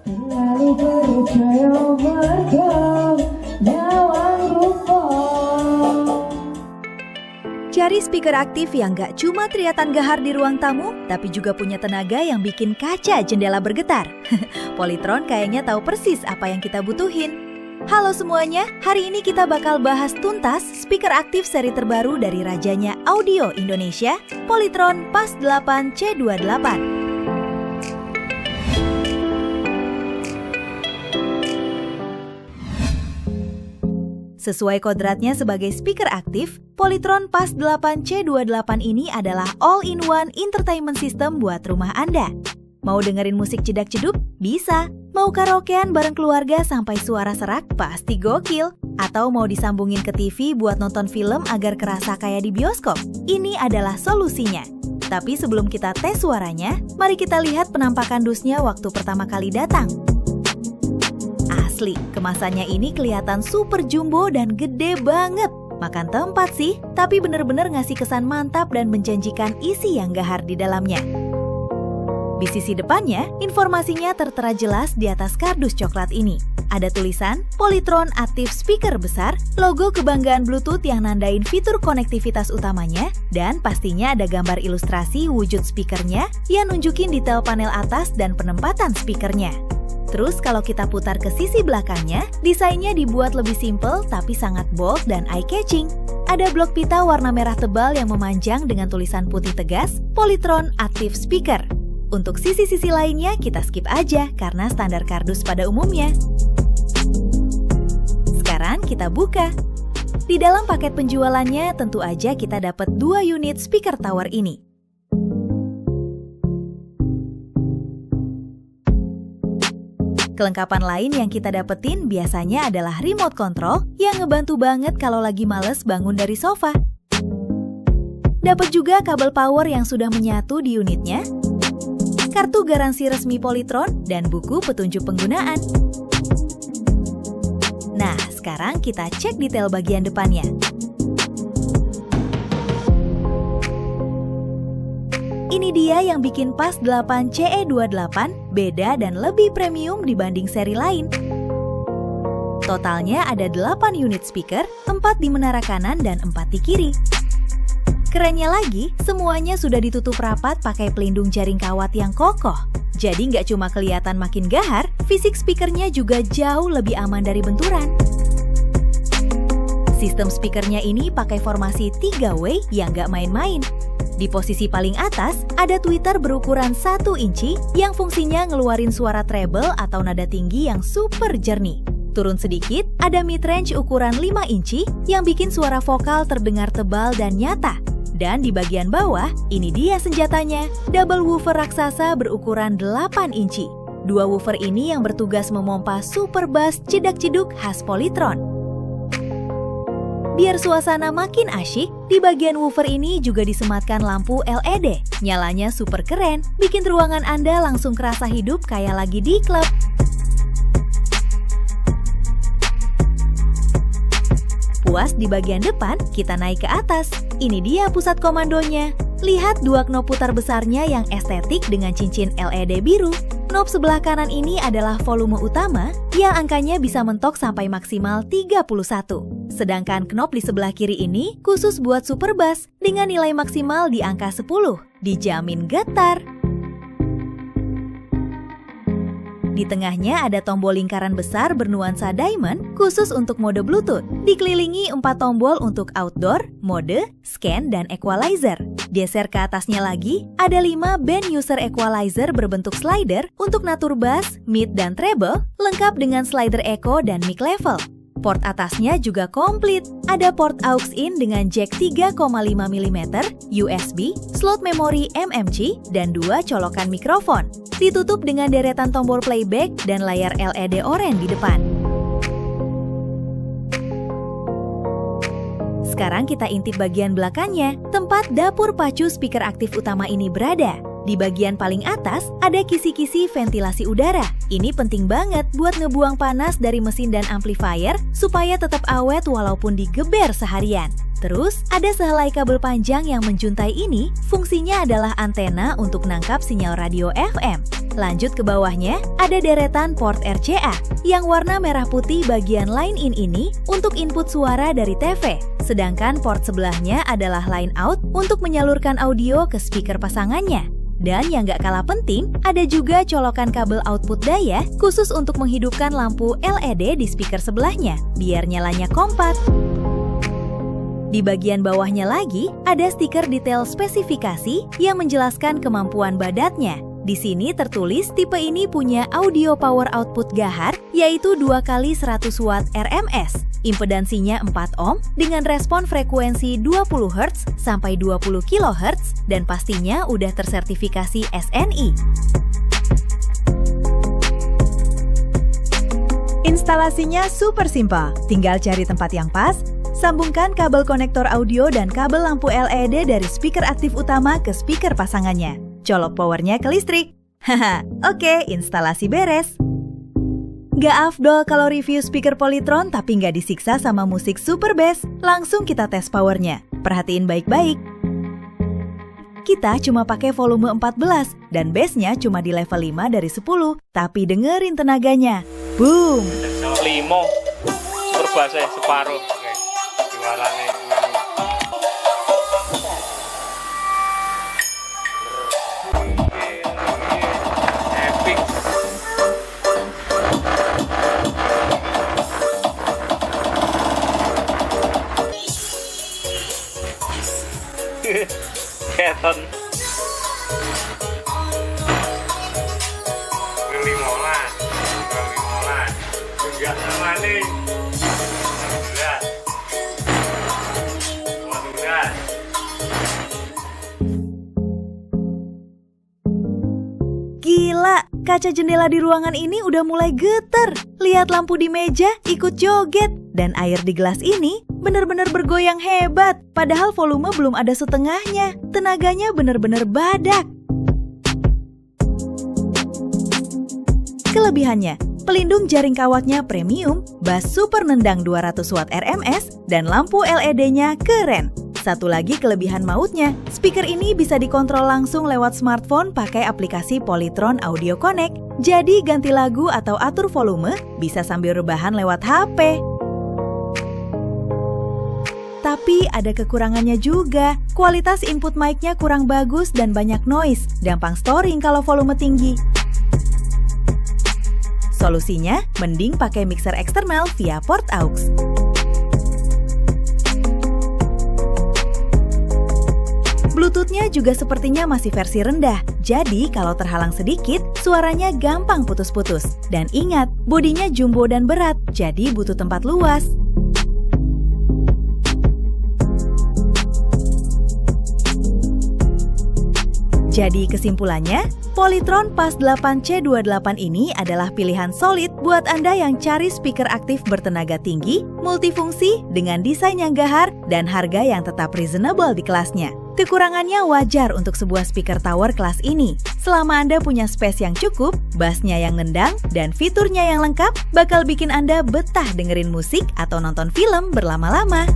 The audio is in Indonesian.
Selalu percaya macam nyawang rupa. Cari speaker aktif yang gak cuma teriatan gahar di ruang tamu, tapi juga punya tenaga yang bikin kaca jendela bergetar. Polytron kayaknya tahu persis apa yang kita butuhin. Halo semuanya, hari ini kita bakal bahas tuntas speaker aktif seri terbaru dari rajanya audio Indonesia, Polytron PAS 8 C28. Sesuai kodratnya sebagai speaker aktif, Polytron PAS 8 C28 ini adalah all-in-one entertainment system buat rumah Anda. Mau dengerin musik cedak-ceduk? Bisa. Mau karaokean bareng keluarga sampai suara serak? Pasti gokil. Atau mau disambungin ke TV buat nonton film agar kerasa kayak di bioskop? Ini adalah solusinya. Tapi sebelum kita tes suaranya, mari kita lihat penampakan dusnya waktu pertama kali datang. Asli, kemasannya ini kelihatan super jumbo dan gede banget. Makan tempat sih, tapi bener-bener ngasih kesan mantap dan menjanjikan isi yang gahar di dalamnya. Di sisi depannya, informasinya tertera jelas di atas kardus coklat ini. Ada tulisan Polytron Active Speaker besar, logo kebanggaan Bluetooth yang nandain fitur konektivitas utamanya, dan pastinya ada gambar ilustrasi wujud speakernya yang nunjukin detail panel atas dan penempatan speakernya. Terus kalau kita putar ke sisi belakangnya, desainnya dibuat lebih simple tapi sangat bold dan eye-catching. Ada blok pita warna merah tebal yang memanjang dengan tulisan putih tegas, Polytron Active Speaker. Untuk sisi-sisi lainnya kita skip aja karena standar kardus pada umumnya. Sekarang kita buka. Di dalam paket penjualannya tentu aja kita dapat 2 unit speaker tower ini. Kelengkapan lain yang kita dapetin biasanya adalah remote control yang ngebantu banget kalau lagi males bangun dari sofa. Dapat juga kabel power yang sudah menyatu di unitnya, kartu garansi resmi Polytron, dan buku petunjuk penggunaan. Nah, sekarang kita cek detail bagian depannya. Ini dia yang bikin PAS 8 CE28 beda dan lebih premium dibanding seri lain. Totalnya ada 8 unit speaker, 4 di menara kanan dan 4 di kiri. Kerennya lagi, semuanya sudah ditutup rapat pakai pelindung jaring kawat yang kokoh. Jadi nggak cuma kelihatan makin gahar, fisik speakernya juga jauh lebih aman dari benturan. Sistem speakernya ini pakai formasi 3-way yang nggak main-main. Di posisi paling atas, ada tweeter berukuran 1 inci yang fungsinya ngeluarin suara treble atau nada tinggi yang super jernih. Turun sedikit, ada mid-range ukuran 5 inci yang bikin suara vokal terdengar tebal dan nyata. Dan di bagian bawah, ini dia senjatanya, double woofer raksasa berukuran 8 inci. 2 woofer ini yang bertugas memompa super bass cedak-ceduk khas Polytron. Biar suasana makin asyik, di bagian woofer ini juga disematkan lampu LED. Nyalanya super keren, bikin ruangan Anda langsung kerasa hidup kayak lagi di klub. Puas di bagian depan, kita naik ke atas. Ini dia pusat komandonya. Lihat 2 knop putar besarnya yang estetik dengan cincin LED biru. Knob sebelah kanan ini adalah volume utama yang angkanya bisa mentok sampai maksimal 31. Sedangkan knob di sebelah kiri ini khusus buat super bass dengan nilai maksimal di angka 10. Dijamin getar. Di tengahnya ada tombol lingkaran besar bernuansa diamond khusus untuk mode Bluetooth. Dikelilingi 4 tombol untuk outdoor, mode, scan, dan equalizer. Geser ke atasnya lagi, ada 5 band user equalizer berbentuk slider untuk natur bass, mid, dan treble, lengkap dengan slider echo dan mic level. Port atasnya juga komplit. Ada port aux in dengan jack 3,5 mm, USB, slot memori MMC, dan 2 colokan mikrofon. Ditutup dengan deretan tombol playback dan layar LED oranye di depan. Sekarang kita intip bagian belakangnya, tempat dapur pacu speaker aktif utama ini berada. Di bagian paling atas, ada kisi-kisi ventilasi udara. Ini penting banget buat ngebuang panas dari mesin dan amplifier supaya tetap awet walaupun digeber seharian. Terus, ada sehelai kabel panjang yang menjuntai ini, fungsinya adalah antena untuk nangkap sinyal radio FM. Lanjut ke bawahnya, ada deretan port RCA, yang warna merah putih bagian line-in ini untuk input suara dari TV. Sedangkan port sebelahnya adalah line out untuk menyalurkan audio ke speaker pasangannya. Dan yang gak kalah penting, ada juga colokan kabel output daya khusus untuk menghidupkan lampu LED di speaker sebelahnya, biar nyalanya kompak. Di bagian bawahnya lagi, ada stiker detail spesifikasi yang menjelaskan kemampuan badatnya. Di sini tertulis tipe ini punya audio power output gahar, yaitu 2 kali 100 watt RMS. Impedansinya 4 ohm dengan respon frekuensi 20 Hz sampai 20 kHz dan pastinya udah tersertifikasi SNI. Instalasinya super simpel, tinggal cari tempat yang pas, sambungkan kabel konektor audio dan kabel lampu LED dari speaker aktif utama ke speaker pasangannya. Colok powernya ke listrik. Haha, oke, instalasi beres. Gak afdol kalau review speaker Polytron tapi gak disiksa sama musik super bass. Langsung kita tes powernya. Perhatiin baik-baik. Kita cuma pakai volume 14 dan bassnya cuma di level 5 dari 10. Tapi dengerin tenaganya. Boom! 5 super bass separuh. Oke, jualannya epic. Keton 15 enggak sama nih 18 Gila, kaca jendela di ruangan ini udah mulai getar. Lihat lampu di meja ikut joget. Dan air di gelas ini bener-bener bergoyang hebat. Padahal volume belum ada setengahnya. Tenaganya bener-bener badak. Kelebihannya, pelindung jaring kawatnya premium, bass super nendang 200 watt RMS, dan lampu LED-nya keren. Satu lagi kelebihan mautnya, speaker ini bisa dikontrol langsung lewat smartphone pakai aplikasi Polytron Audio Connect. Jadi ganti lagu atau atur volume bisa sambil rebahan lewat HP. Tapi ada kekurangannya juga. Kualitas input mic-nya kurang bagus dan banyak noise, gampang storing kalau volume tinggi. Solusinya, mending pakai mixer eksternal via port aux. Bluetooth-nya juga sepertinya masih versi rendah, jadi kalau terhalang sedikit, suaranya gampang putus-putus. Dan ingat, bodinya jumbo dan berat, jadi butuh tempat luas. Jadi kesimpulannya, Polytron PAS 8C28 ini adalah pilihan solid buat Anda yang cari speaker aktif bertenaga tinggi, multifungsi, dengan desain yang gahar, dan harga yang tetap reasonable di kelasnya. Kekurangannya wajar untuk sebuah speaker tower kelas ini. Selama Anda punya space yang cukup, bassnya yang nendang, dan fiturnya yang lengkap, bakal bikin Anda betah dengerin musik atau nonton film berlama-lama.